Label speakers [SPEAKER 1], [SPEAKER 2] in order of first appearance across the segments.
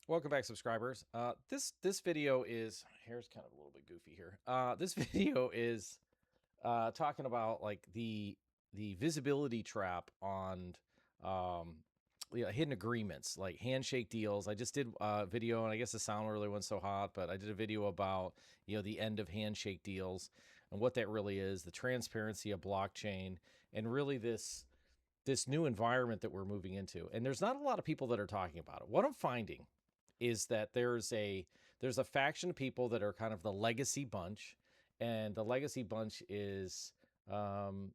[SPEAKER 1] Welcome back, subscribers. This video is hair's kind of a little bit goofy here. This video is talking about like the visibility trap on hidden agreements, like handshake deals. I just did a video, and I guess the sound really wasn't so hot, but I did a video about the end of handshake deals and what that really is, the transparency of blockchain, and really this new environment that we're moving into. And there's not a lot of people that are talking about it. What I'm finding is that there's a faction of people that are kind of the legacy bunch, and the legacy bunch is um,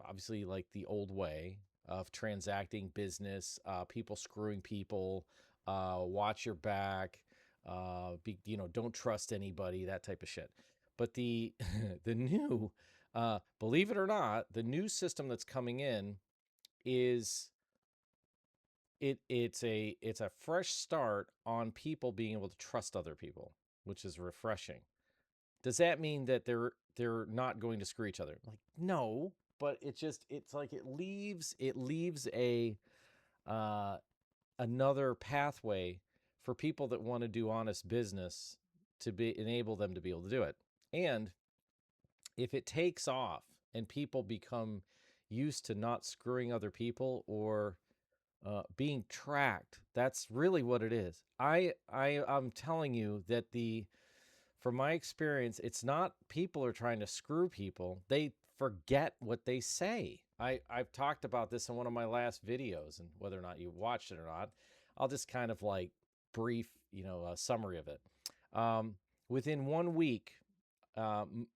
[SPEAKER 1] obviously like the old way of transacting business, people screwing people, watch your back, don't trust anybody, that type of shit. But the the new, believe it or not, the new system that's coming in is it's a fresh start on people being able to trust other people, which is refreshing. Does that mean that they're not going to screw each other? Like, no, but it's like it leaves a uh another pathway for people that want to do honest business to be enable them to be able to do it. And if it takes off and people become used to not screwing other people or being tracked. That's really what it is. I'm telling you that from my experience, it's not people are trying to screw people. They forget what they say. I've talked about this in one of my last videos, and whether or not you watched it or not, I'll just kind of like brief, a summary of it. Um, Within 1 week,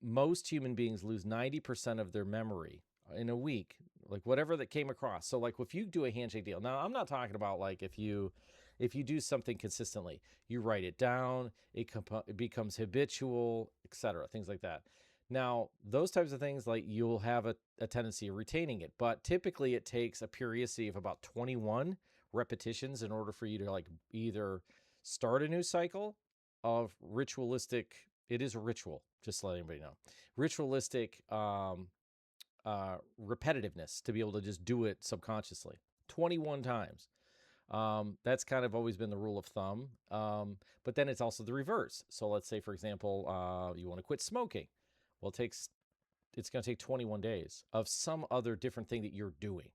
[SPEAKER 1] most human beings lose 90% of their memory in a week, like whatever that came across. So like if you do a handshake deal, now I'm not talking about like if you do something consistently, you write it down, it becomes habitual, etc., things like that. Now those types of things, like you'll have a tendency of retaining it, but typically it takes a periodicity of about 21 repetitions in order for you to like either start a new cycle of ritualistic. It is a ritual, just to let anybody know. Ritualistic repetitiveness to be able to just do it subconsciously 21 times. That's kind of always been the rule of thumb. But then it's also the reverse. So let's say, for example, you want to quit smoking. Well, it's going to take 21 days of some other different thing that you're doing.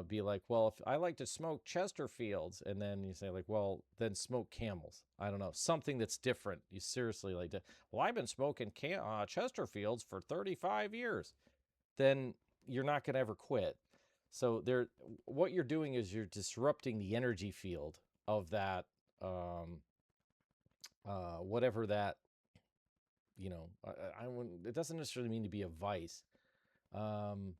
[SPEAKER 1] Be like, well, if I like to smoke Chesterfields, and then you say like, well, then smoke Camels. I don't know, something that's different. You seriously like to. Well, I've been smoking Chesterfields for 35 years. Then you're not going to ever quit. So what you're doing is you're disrupting the energy field of that, whatever that, I wouldn't. It doesn't necessarily mean to be a vice. Um,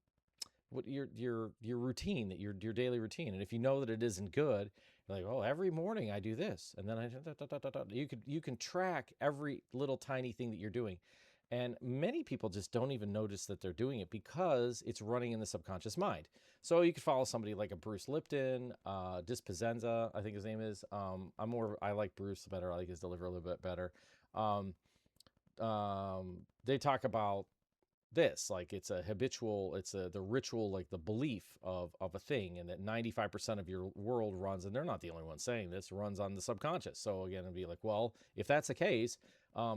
[SPEAKER 1] what your routine, that your daily routine, and if you know that it isn't good, you're like, oh, every morning I do this, and then you can track every little tiny thing that you're doing. And many people just don't even notice that they're doing it because it's running in the subconscious mind. So you could follow somebody like a Bruce Lipton, Dispenza, I think his name is. I like Bruce better. I like his delivery a little bit better. Um, they talk about this like it's a habitual, the ritual, like the belief of a thing, and that 95% of your world runs, and they're not the only ones saying this, runs on the subconscious. So again, it'd be like, well, if that's the case,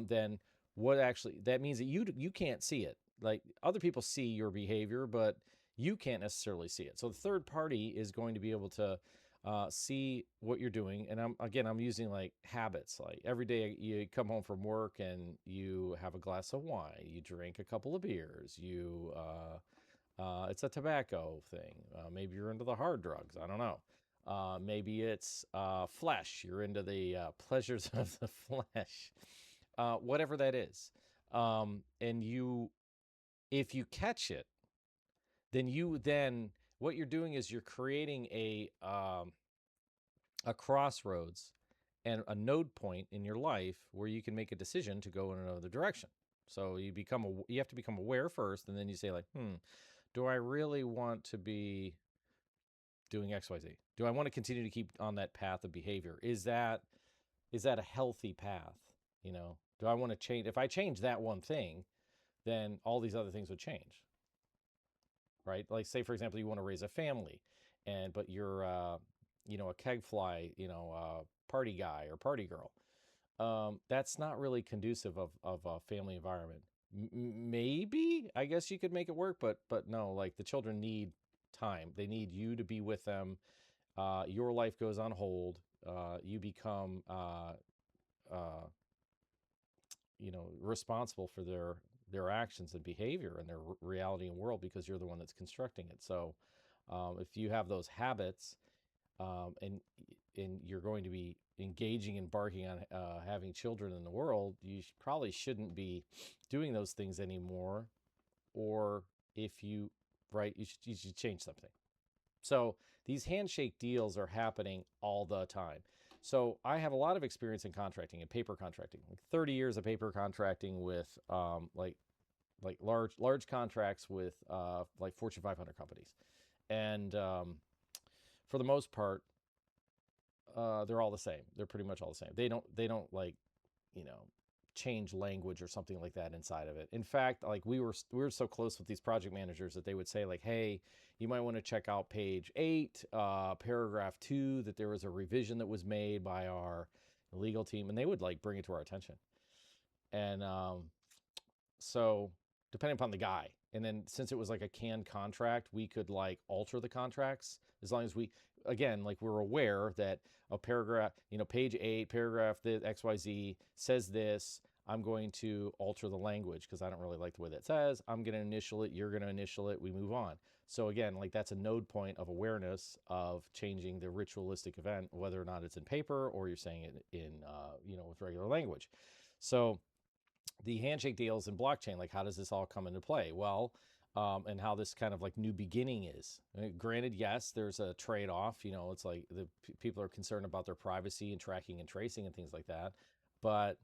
[SPEAKER 1] then what actually that means that you can't see it. Like other people see your behavior, but you can't necessarily see it. So the third party is going to be able to see what you're doing. And I'm using like habits. Like every day you come home from work and you have a glass of wine, you drink a couple of beers, it's a tobacco thing. Maybe you're into the hard drugs. I don't know. Maybe it's flesh. You're into the pleasures of the flesh, whatever that is. And if you catch it, then what you're doing is you're creating a crossroads and a node point in your life where you can make a decision to go in another direction. So you have to become aware first, and then you say like, do I really want to be doing XYZ? Do I want to continue to keep on that path of behavior? Is that a healthy path? Do I want to change? If I change that one thing, then all these other things would change, right? Like say, for example, you want to raise a family, but a keg fly, party guy or party girl. That's not really conducive of a family environment. Maybe I guess you could make it work, but no, like the children need time. They need you to be with them. Your life goes on hold. You become uh, responsible for their actions and behavior and their reality and world because you're the one that's constructing it. So if you have those habits, and you're going to be engaging, embarking on having children in the world, you probably shouldn't be doing those things anymore. Or if you, right, you should change something. So these handshake deals are happening all the time. So I have a lot of experience in contracting and paper contracting, like 30 years of paper contracting with like large contracts with like Fortune 500 companies, and for the most part, they're all the same. They're pretty much all the same. They don't like, you know, change language or something like that inside of it. In fact, like we were so close with these project managers that they would say like, hey, you might want to check out page 8, paragraph 2, that there was a revision that was made by our legal team, and they would like bring it to our attention. And so depending upon the guy, and then since it was like a canned contract, we could like alter the contracts as long as we, again, like we're aware that a paragraph, page 8, paragraph the XYZ says this. I'm going to alter the language because I don't really like the way that says. I'm going to initial it. You're going to initial it. We move on. So again, like that's a node point of awareness of changing the ritualistic event, whether or not it's in paper or you're saying it in, with regular language. So the handshake deals in blockchain, like how does this all come into play? Well, and how this kind of like new beginning is. Granted, yes, there's a trade-off. It's like the people are concerned about their privacy and tracking and tracing and things like that. But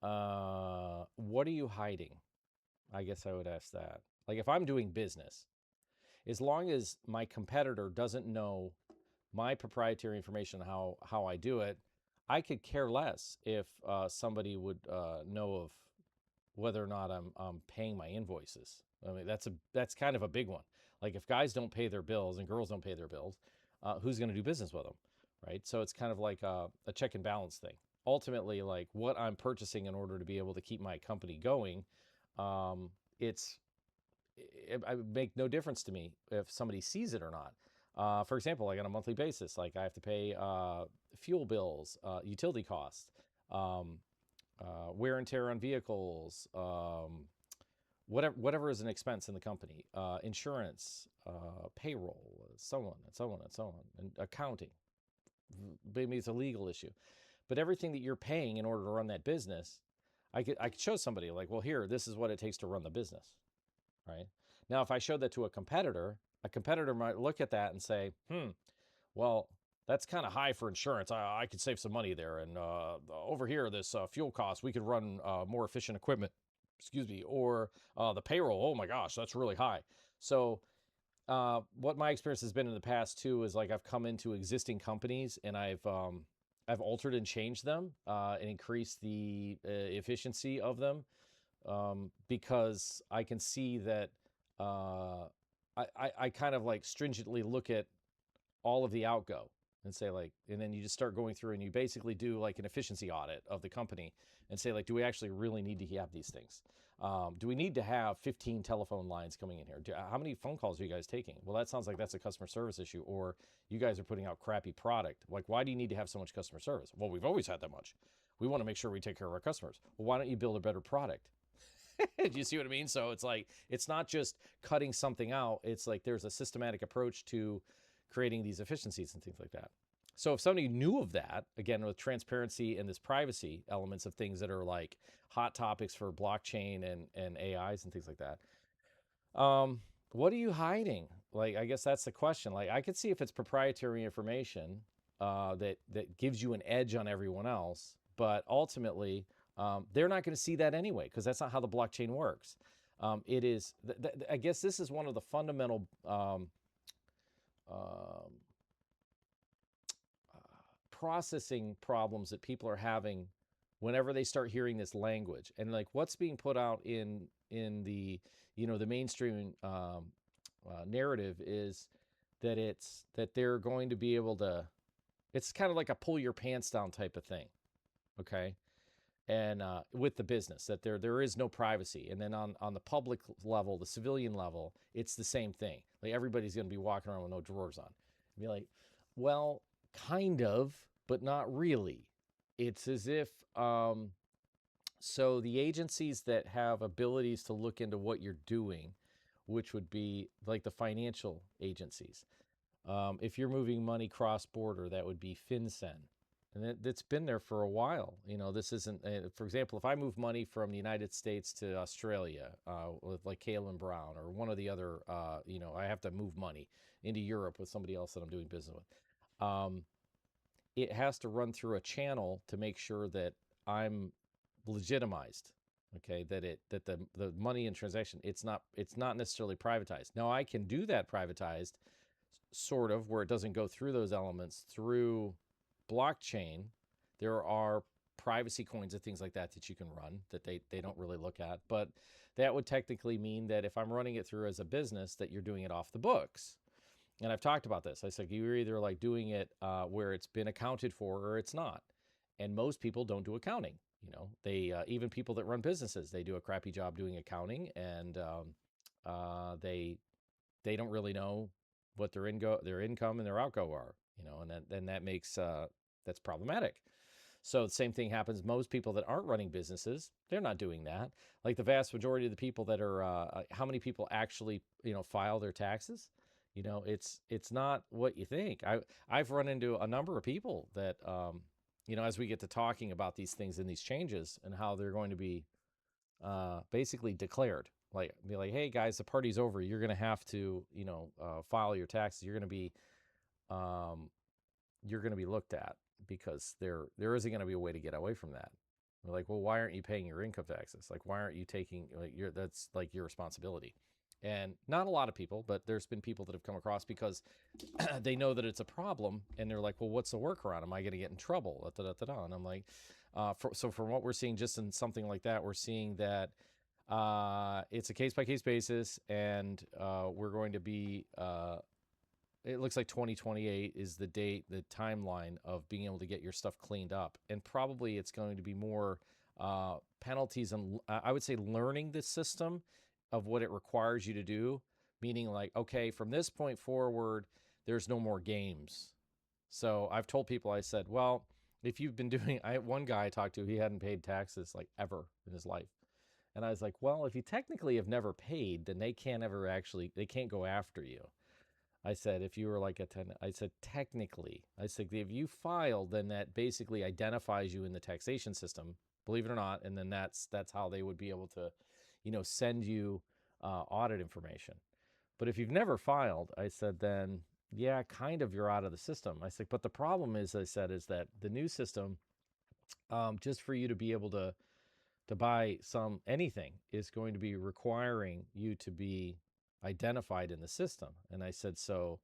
[SPEAKER 1] what are you hiding? I guess I would ask that. Like if I'm doing business, as long as my competitor doesn't know my proprietary information, how I do it, I could care less if somebody would know of whether or not I'm paying my invoices. I mean, that's kind of a big one. Like if guys don't pay their bills and girls don't pay their bills, who's going to do business with them, right? So it's kind of like a check and balance thing. Ultimately, like what I'm purchasing in order to be able to keep my company going, it would make no difference to me if somebody sees it or not. For example, like on a monthly basis, like I have to pay fuel bills, utility costs, wear and tear on vehicles, whatever is an expense in the company, insurance, payroll, so on and so on and so on, and accounting. Maybe it's a legal issue, but everything that you're paying in order to run that business, I could show somebody like, well, here, this is what it takes to run the business, right? Now, if I showed that to a competitor might look at that and say, well, that's kind of high for insurance. I could save some money there. And over here, this fuel cost, we could run more efficient equipment, excuse me, or the payroll. Oh my gosh, that's really high. So what my experience has been in the past too is like I've come into existing companies and I've altered and changed them and increased the efficiency of them because I can see that I kind of like stringently look at all of the outgo and say like, and then you just start going through and you basically do like an efficiency audit of the company and say like, do we actually really need to have these things? Do we need to have 15 telephone lines coming in here? How many phone calls are you guys taking? Well, that sounds like that's a customer service issue, or you guys are putting out crappy product. Like, why do you need to have so much customer service? Well, we've always had that much. We want to make sure we take care of our customers. Well, why don't you build a better product? Do you see what I mean? So it's like, it's not just cutting something out. It's like there's a systematic approach to creating these efficiencies and things like that. So if somebody knew of that, again, with transparency and this privacy elements of things that are like hot topics for blockchain and AIs and things like that, what are you hiding? Like, I guess that's the question. Like, I could see if it's proprietary information that gives you an edge on everyone else, but ultimately, they're not going to see that anyway because that's not how the blockchain works. It is. I guess this is one of the fundamental processing problems that people are having whenever they start hearing this language, and like what's being put out in the the mainstream narrative is that they're going to be able to It's kind of like a pull your pants down type of thing. Okay. And with the business, that there is no privacy. And then on the public level, the civilian level, it's the same thing. Like everybody's going to be walking around with no drawers on. And be like, well, kind of, but not really. It's as if so the agencies that have abilities to look into what you're doing, which would be like the financial agencies. If you're moving money cross border, that would be FinCEN. And that's been there for a while. This isn't, for example, if I move money from the United States to Australia with like Kalen Brown or one of the other, I have to move money into Europe with somebody else that I'm doing business with. It has to run through a channel to make sure that I'm legitimized. Okay, that the money and transaction, it's not necessarily privatized. Now I can do that privatized, sort of, where it doesn't go through those elements through blockchain. There are privacy coins and things like that you can run that they don't really look at, but that would technically mean that if I'm running it through as a business, that you're doing it off the books. And I've talked about this. I said you're either like doing it where it's been accounted for or it's not. And most people don't do accounting. They even people that run businesses, they do a crappy job doing accounting, and they don't really know what their income and their outgo are. And then that makes that's problematic. So the same thing happens. Most people that aren't running businesses, they're not doing that. Like the vast majority of the people that are, how many people actually, file their taxes? It's not what you think. I've run into a number of people that, as we get to talking about these things and these changes and how they're going to be basically declared, like be like, hey guys, the party's over. You're going to have to, file your taxes. You're going to be looked at, because there isn't going to be a way to get away from that. We're like, well, why aren't you paying your income taxes? Like, why aren't you taking that's like your responsibility. And not a lot of people, but there's been people that have come across because they know that it's a problem, and they're like, well, what's the workaround? Am I going to get in trouble? And I'm like, so from what we're seeing just in something like that, we're seeing that it's a case-by-case basis, and we're going to be, it looks like 2028 is the date, the timeline of being able to get your stuff cleaned up. And probably it's going to be more penalties, and I would say learning the system of what it requires you to do, meaning like, okay, from this point forward, there's no more games. So I've told people, I said, well, if you've been doing, one guy I talked to, he hadn't paid taxes like ever in his life. And I was like, well, if you technically have never paid, then they can't go after you. I said, if you were like a tenant, I said, technically, I said, if you filed, then that basically identifies you in the taxation system, believe it or not. And then that's how they would be able to, send you audit information. But if you've never filed, I said, then yeah, kind of you're out of the system. I said, but the problem is, I said, is that the new system, just for you to be able to buy anything, is going to be requiring you to be identified in the system. And I said, so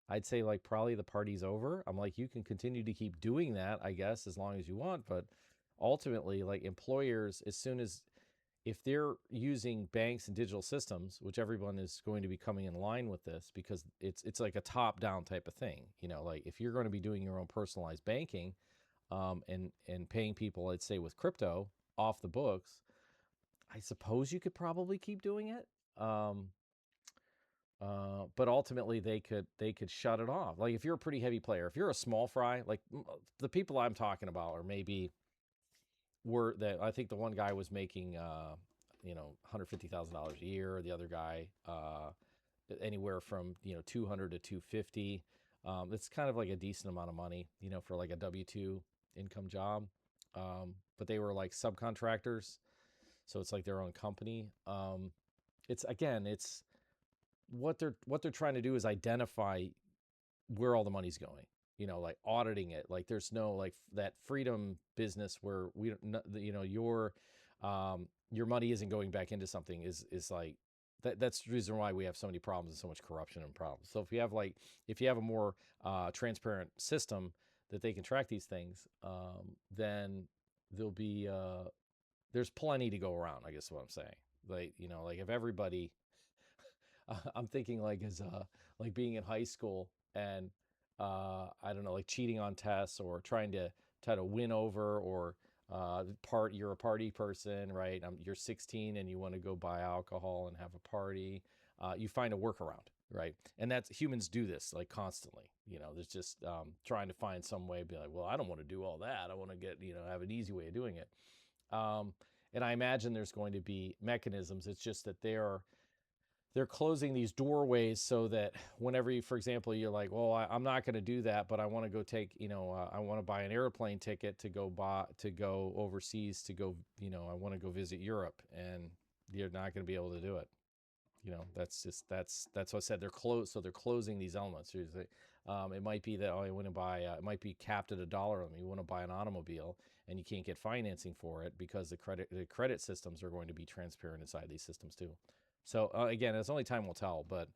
[SPEAKER 1] I'd say like probably the party's over. I'm like, you can continue to keep doing that, I guess, as long as you want. But ultimately, like employers, as soon as, if they're using banks and digital systems, which everyone is going to be coming in line with this, because it's like a top down type of thing, like if you're going to be doing your own personalized banking, and paying people, let's say with crypto off the books, I suppose you could probably keep doing it. But ultimately they could shut it off. Like if you're a pretty heavy player, if you're a small fry, like the people I'm talking about are maybe I think the one guy was making, $150,000 a year. The other guy, anywhere from, 200 to 250. It's kind of like a decent amount of money, for like a W-2 income job. But they were like subcontractors. So it's like their own company. It's what they're trying to do is identify where all the money's going, like auditing it. Like there's no like that freedom business where we don't, your money isn't going back into something is like that's the reason why we have so many problems and so much corruption and problems. So if you have a more transparent system that they can track these things, then there'll be there's plenty to go around, I guess is what I'm saying. Like, like if everybody, I'm thinking like as like being in high school, and I don't know, like cheating on tests or trying to try to win over, or you're a party person, right? You're 16 and you want to go buy alcohol and have a party. You find a workaround, right? And that's, humans do this like constantly. There's just trying to find some way, be like, well, I don't want to do all that. I want to get, have an easy way of doing it. And I imagine there's going to be mechanisms. It's just that they're closing these doorways so that whenever you, for example, you're like, well, I'm not going to do that, but I want to go take, I want to buy an airplane ticket to go overseas to go, I want to go visit Europe, and you're not going to be able to do it. That's what I said. They're closed, so they're closing these elements. It might be that, you want to buy, it might be capped at $1. You want to buy an automobile, and you can't get financing for it because the credit systems are going to be transparent inside these systems too. So again, it's only time will tell. But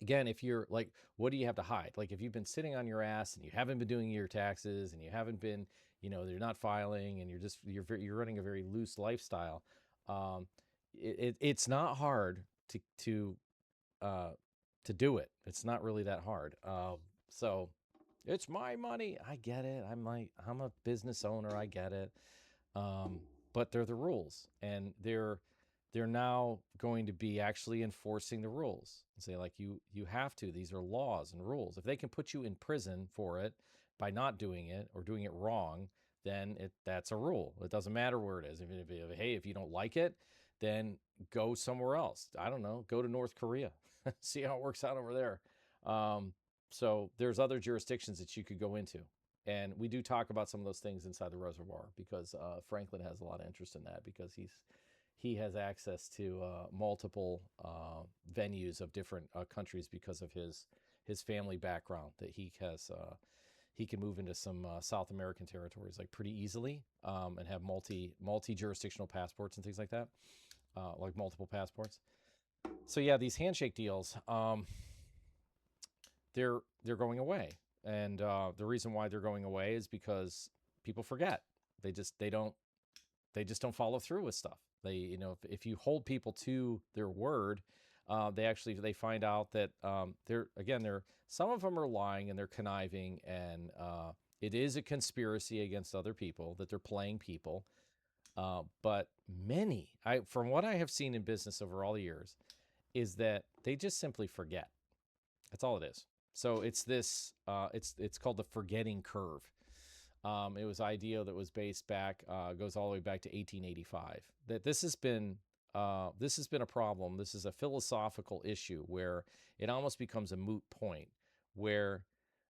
[SPEAKER 1] again, if you're like, what do you have to hide? Like if you've been sitting on your ass and you haven't been doing your taxes, and you haven't been, you're not filing, and you're running a very loose lifestyle. It's not hard to do it. It's not really that hard. So it's my money. I get it. I'm a business owner. I get it. But they're the rules, and they're now going to be actually enforcing the rules and say, like, you have to. These are laws and rules. If they can put you in prison for it by not doing it or doing it wrong, then that's a rule. It doesn't matter where it is. If you don't like it, then go somewhere else. I don't know. Go to North Korea. See how it works out over there. So there's other jurisdictions that you could go into. And we do talk about some of those things inside the reservoir, because Franklin has a lot of interest in that, because he has access to multiple venues of different countries because of his family background. That he can move into some South American territories like pretty easily, and have multi jurisdictional passports and things like that, like multiple passports. So yeah, these handshake deals, they're going away, and the reason why they're going away is because people forget. They just don't follow through with stuff. If you hold people to their word, they find out that they're some of them are lying and they're conniving, and it is a conspiracy against other people, that they're playing people. But from what I have seen in business over all the years, is that they just simply forget. That's all it is. So it's this. It's called the forgetting curve. It was an idea that was based back, goes all the way back to 1885. That this has been a problem. This is a philosophical issue where it almost becomes a moot point, where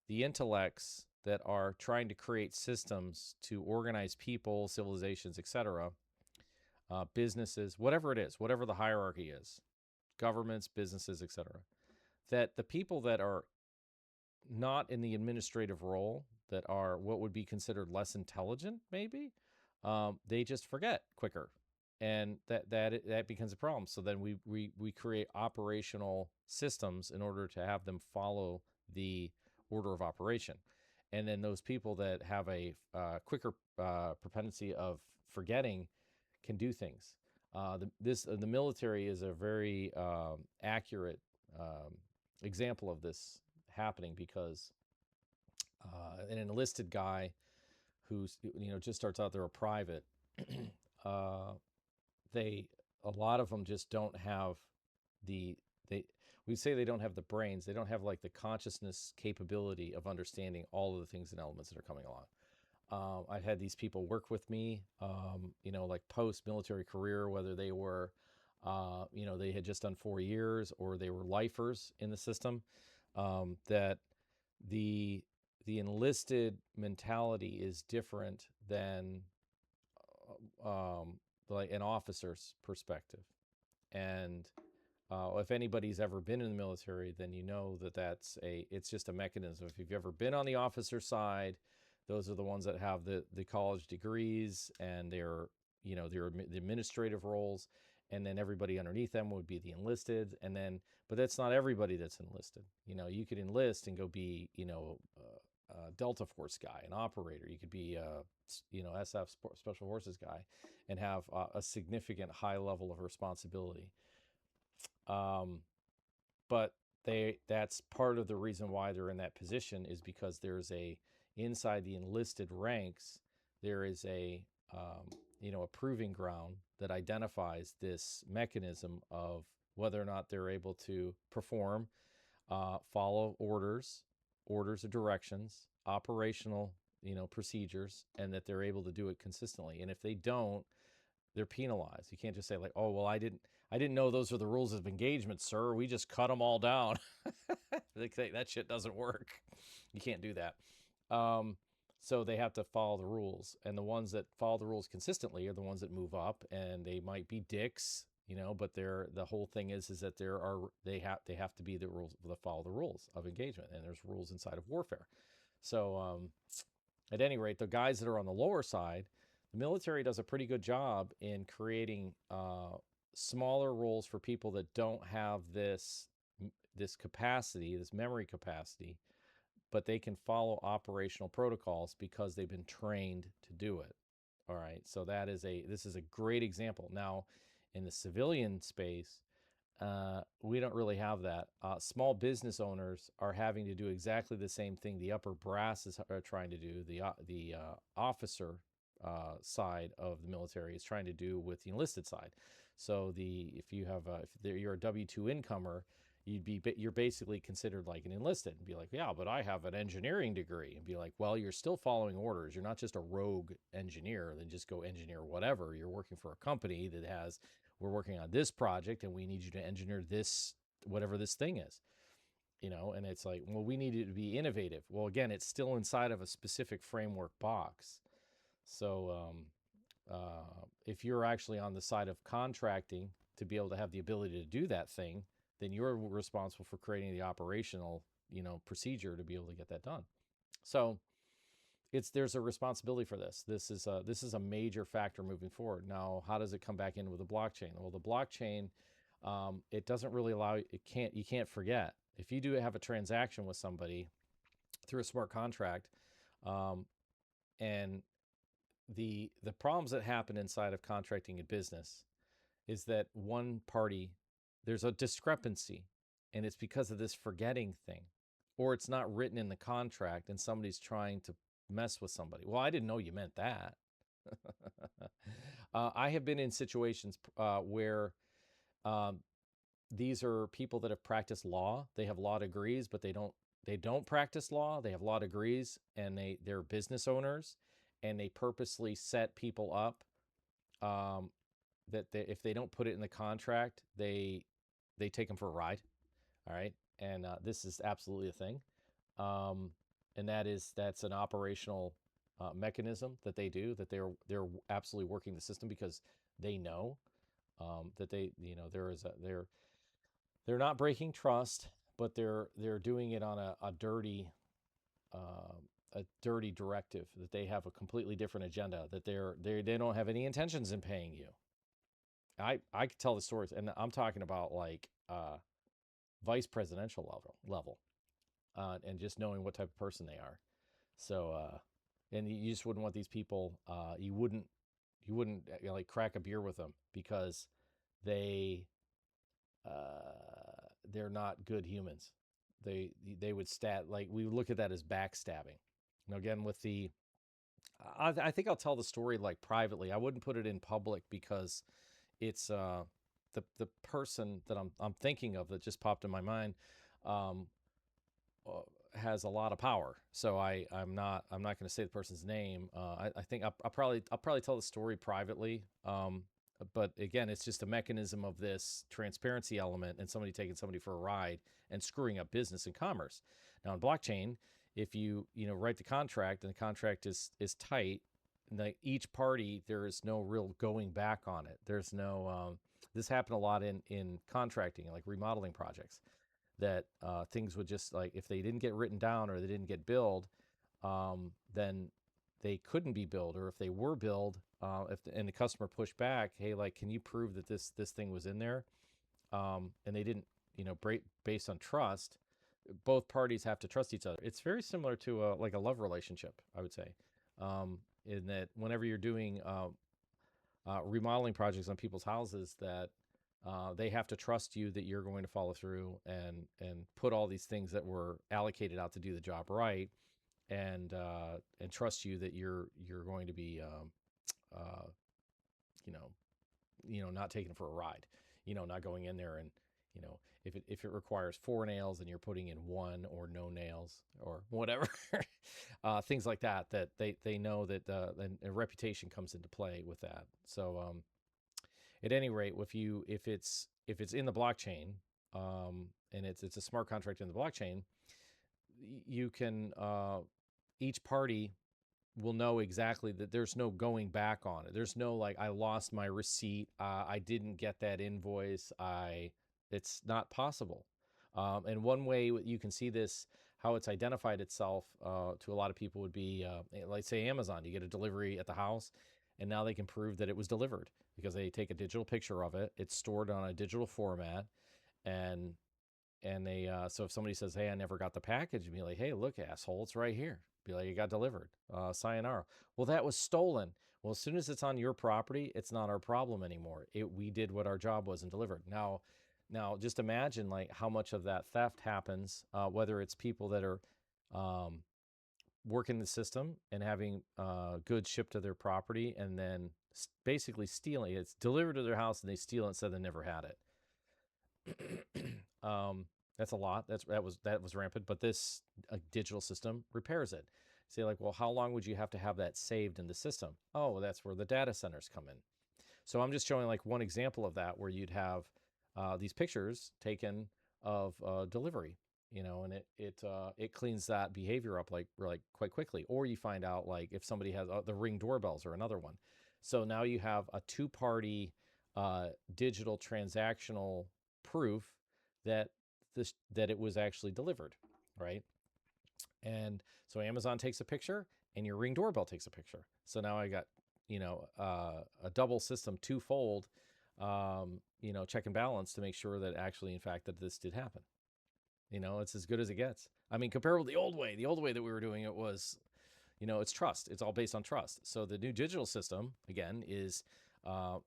[SPEAKER 1] the intellects that are trying to create systems to organize people, civilizations, etc., businesses, whatever it is, whatever the hierarchy is, governments, businesses, etc., that the people that are not in the administrative role, that are what would be considered less intelligent, maybe, they just forget quicker, and that becomes a problem. So then we create operational systems in order to have them follow the order of operation, and then those people that have a quicker propensity of forgetting can do things. The military is a very accurate example of this happening, because an enlisted guy who's just starts out, they're a private, a lot of them just don't have we say they don't have the brains, they don't have like the consciousness capability of understanding all of the things and elements that are coming along. I've had these people work with me, like post-military career, whether they were, they had just done 4 years, or they were lifers in the system, that the enlisted mentality is different than like an officer's perspective. And if anybody's ever been in the military, then you know it's just a mechanism. If you've ever been on the officer side, those are the ones that have the college degrees, and they're the administrative roles, and then everybody underneath them would be the enlisted. But that's not everybody that's enlisted. You could enlist and go be a Delta Force guy, an operator. You could be SF Special Forces guy, and have a significant high level of responsibility. But that's part of the reason why they're in that position, is because there's a inside the enlisted ranks, there is a a proving ground that identifies this mechanism of whether or not they're able to perform, follow orders or directions, operational procedures, and that they're able to do it consistently. And if they don't, they're penalized. You can't just say like, "Oh, well, I didn't know those are the rules of engagement, sir. We just cut them all down." That shit doesn't work. You can't do that. Um, so they have to follow the rules, and the ones that follow the rules consistently are the ones that move up. And they might be dicks, but the whole thing is that they have to be the rules that follow the rules of engagement, and there's rules inside of warfare. So at any rate, the guys that are on the lower side, the military does a pretty good job in creating smaller roles for people that don't have this capacity, this memory capacity, but they can follow operational protocols because they've been trained to do it. All right, so this is a great example. Now, in the civilian space, we don't really have that. Small business owners are having to do exactly the same thing the upper brass are trying to do. The officer side of the military is trying to do with the enlisted side. So if you're a W-2 incomer, you're basically considered like an enlisted, and be like, yeah, but I have an engineering degree, and be like, well, you're still following orders. You're not just a rogue engineer, then just go engineer whatever. You're working for a company that has, we're working on this project and we need you to engineer this, whatever this thing is, and it's like, well, we need it to be innovative. Well, again, it's still inside of a specific framework box. So if you're actually on the side of contracting to be able to have the ability to do that thing, then you're responsible for creating the operational, procedure to be able to get that done. So there's a responsibility for this. This is a major factor moving forward. Now, how does it come back in with the blockchain? Well, the blockchain, it doesn't really allow you can't forget if you do have a transaction with somebody through a smart contract, and the problems that happen inside of contracting in business is that one party, there's a discrepancy, and it's because of this forgetting thing, or it's not written in the contract and somebody's trying to mess with somebody. Well, I didn't know you meant that. I have been in situations where these are people that have practiced law. They have law degrees, but they don't practice law. They have law degrees, and they're business owners, and they purposely set people up that if they don't put it in the contract, they take them for a ride. All right, and this is absolutely a thing, and that's an operational mechanism that they do, that they're absolutely working the system because they know that they're not breaking trust, but they're doing it on a dirty directive, that they have a completely different agenda, that they don't have any intentions in paying you. I could tell the stories, and I'm talking about like vice presidential level, and just knowing what type of person they are. So, and you just wouldn't want these people. You wouldn't like crack a beer with them because they they're not good humans. They would we would look at that as backstabbing. Now, again, with I think I'll tell the story like privately. I wouldn't put it in public because it's the person that I'm thinking of that just popped in my mind has a lot of power. So I'm not going to say the person's name. I think I'll probably tell the story privately. But again, it's just a mechanism of this transparency element and somebody taking somebody for a ride and screwing up business and commerce. Now, in blockchain, if you write the contract and the contract is tight, each party, there is no real going back on it. There's no this happened a lot in contracting, like remodeling projects, that things would just, like, if they didn't get written down or they didn't get billed, then they couldn't be billed. Or if they were billed, and the customer pushed back, hey, like, can you prove that this thing was in there? And they didn't, based on trust, both parties have to trust each other. It's very similar to like a love relationship, I would say, in that whenever you're doing remodeling projects on people's houses, that They have to trust you that you're going to follow through and put all these things that were allocated out to do the job right, and trust you that you're going to be uh, you know not taken for a ride, not going in there and if it requires 4 nails and you're putting in one or no nails or whatever, things like that they know that and reputation comes into play with that. So at any rate, if it's in the blockchain, and it's a smart contract in the blockchain, you can each party will know exactly that there's no going back on it. There's no like, I lost my receipt, I didn't get that invoice, it's not possible. And one way you can see this, how it's identified itself to a lot of people would be, like say Amazon. You get a delivery at the house, and now they can prove that it was delivered because they take a digital picture of it. It's stored on a digital format, and they so if somebody says, hey, I never got the package, you'd be like, hey, look, asshole, it's right here. Be like, it got delivered, sayonara. Well, that was stolen. Well, as soon as it's on your property, it's not our problem anymore. We did what our job was and delivered. Now just imagine like how much of that theft happens, whether it's people that are um, working the system and having goods shipped to their property, and then basically stealing. It's delivered to their house and they steal it and said they never had it. um, that's a lot. That was rampant. But this digital system repairs it. Say like, well, how long would you have to have that saved in the system? Oh, well, that's where the data centers come in. So I'm just showing like one example of that, where you'd have these pictures taken of delivery, and it cleans that behavior up like quite quickly. Or you find out like if somebody has the Ring doorbells or another one. So now you have a two-party digital transactional proof that that it was actually delivered, right? And so Amazon takes a picture and your Ring doorbell takes a picture. So now I got, a double system, twofold, check and balance to make sure that actually, in fact, that this did happen. It's as good as it gets. I mean, comparable to the old way that we were doing it was, it's trust. It's all based on trust. So the new digital system, again, is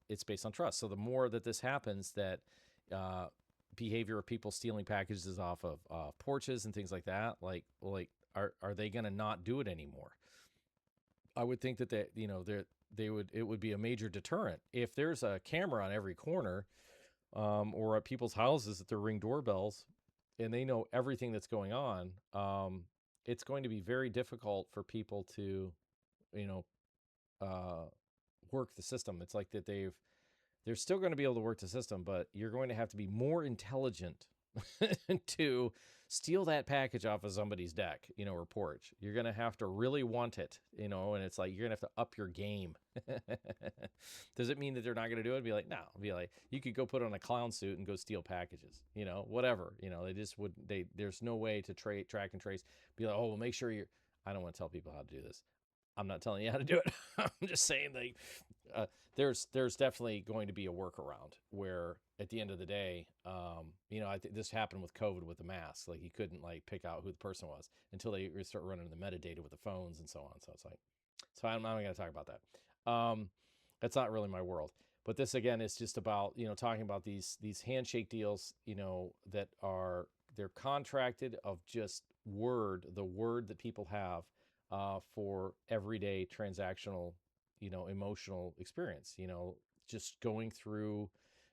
[SPEAKER 1] it's based on trust. So the more that this happens, that behavior of people stealing packages off of porches and things like that, like are they going to not do it anymore? I would think that it would be a major deterrent if there's a camera on every corner, or at people's houses that they're Ring doorbells, and they know everything that's going on. It's going to be very difficult for people to, you know, uh, work the system. It's like that they're still going to be able to work the system, but you're going to have to be more intelligent to steal that package off of somebody's deck, or porch. You're going to have to really want it, and it's like you're going to have to up your game. Does it mean that they're not going to do it? Be like, no. Be like, you could go put on a clown suit and go steal packages, whatever. They just would, there's no way to track and trace. Be like, oh, well, make sure I don't want to tell people how to do this. I'm not telling you how to do it. I'm just saying that there's definitely going to be a workaround where at the end of the day, I think this happened with COVID with the masks. Like you couldn't like pick out who the person was until they start running the metadata with the phones and so on. So it's like, so I'm not going to talk about that. That's not really my world. But this again is just about talking about these handshake deals, that they're contracted of just the word that people have for everyday transactional, emotional experience, just going through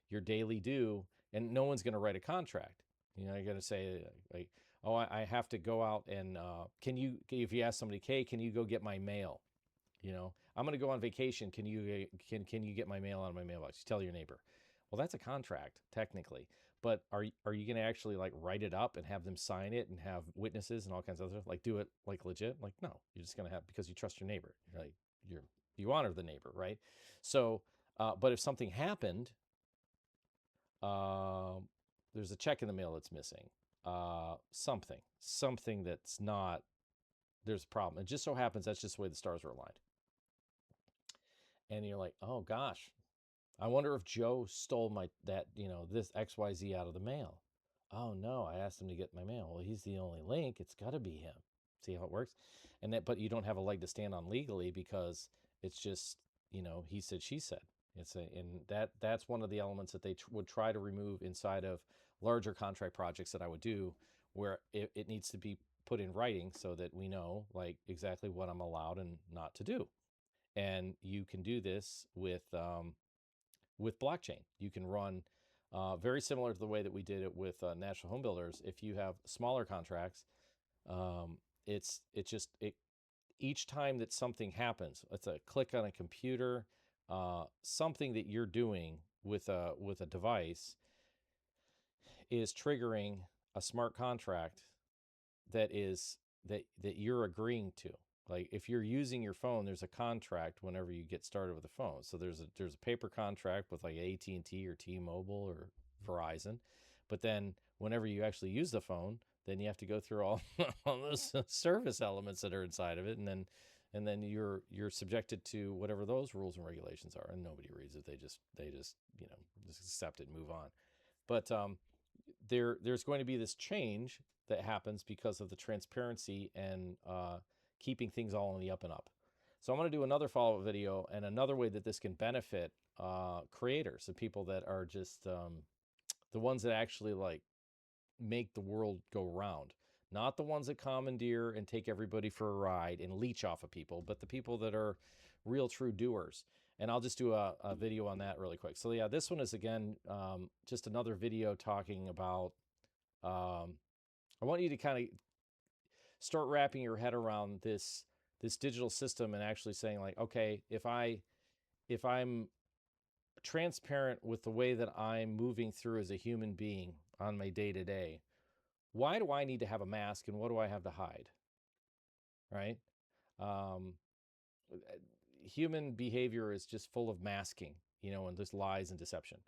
[SPEAKER 1] your daily do, and no one's going to write a contract. You're going to say like, oh, I have to go out and if you ask somebody, hey, can you go get my mail? I'm going to go on vacation. Can you get my mail out of my mailbox? You tell your neighbor. Well, that's a contract technically, but are you going to actually like write it up and have them sign it and have witnesses and all kinds of other stuff? Like do it like legit? Like no, you're just going to have, because you trust your neighbor. You honor the neighbor, right? So, but if something happened, there's a check in the mail that's missing, something that's not, there's a problem. It just so happens that's just the way the stars are aligned. And you're like, oh gosh, I wonder if Joe stole this XYZ out of the mail. Oh no, I asked him to get my mail. Well, he's the only link. It's got to be him. See how it works? But you don't have a leg to stand on legally because it's just, he said, she said. And that's one of the elements that they would try to remove inside of larger contract projects that I would do, where it needs to be put in writing so that we know like exactly what I'm allowed and not to do. And you can do this with blockchain. You can run very similar to the way that we did it with national home builders. If you have smaller contracts, um, it each time that something happens, it's a click on a computer, something that you're doing with a device is triggering a smart contract that is that you're agreeing to. Like if you're using your phone, there's a contract whenever you get started with the phone. So there's a paper contract with like AT&T or T-Mobile or Verizon, but then whenever you actually use the phone, then you have to go through all all those service elements that are inside of it, and then you're subjected to whatever those rules and regulations are, and nobody reads it. They just just accept it and move on. But there's going to be this change that happens because of the transparency and keeping things all on the up and up. So I'm going to do another follow-up video and another way that this can benefit creators and people that are just the ones that actually like make the world go round. Not the ones that commandeer and take everybody for a ride and leech off of people, but the people that are real true doers. And I'll just do a video on that really quick. So yeah, this one is again just another video talking about. I want you to kind of start wrapping your head around this digital system and actually saying like, okay, if I'm transparent with the way that I'm moving through as a human being on my day to day, why do I need to have a mask and what do I have to hide? Right? Um, Human behavior is just full of masking, and just lies and deception.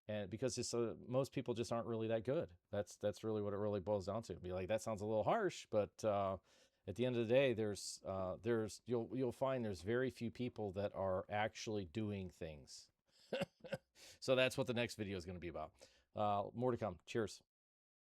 [SPEAKER 1] And because just most people just aren't really that good. That's really what it really boils down to. Be like, that sounds a little harsh, but at the end of the day, there's you'll find there's very few people that are actually doing things. So that's what the next video is going to be about. More to come. Cheers.